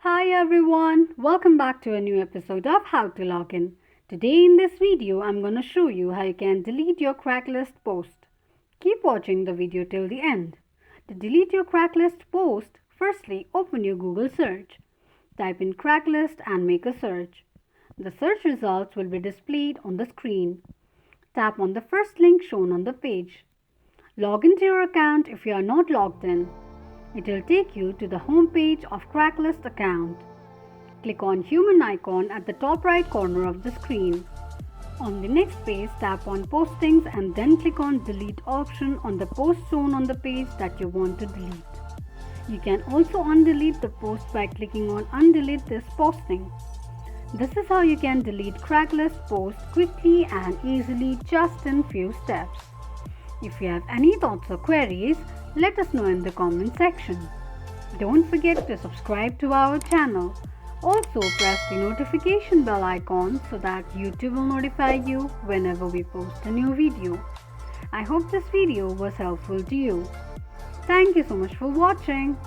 Hi everyone, welcome back to a new episode of How to Log In. Today in this video, I'm going to show you how you can delete your Craigslist post. Keep watching the video till the end. To delete your Craigslist post, firstly open your Google search. Type in Craigslist and make a search. The search results will be displayed on the screen. Tap on the first link shown on the page. Log into your account if you are not logged in. It will take you to the home page of Craigslist account. Click on human icon at the top right corner of the screen. On the next page, tap on postings and then click on delete option on the post shown on the page that you want to delete. You can also undelete the post by clicking on undelete this posting. This is how you can delete Craigslist posts quickly and easily just in few steps. If you have any thoughts or queries, let us know in the comment section. Don't forget to subscribe to our channel. Also press the notification bell icon so that YouTube will notify you whenever we post a new video. I hope this video was helpful to you. Thank you so much for watching.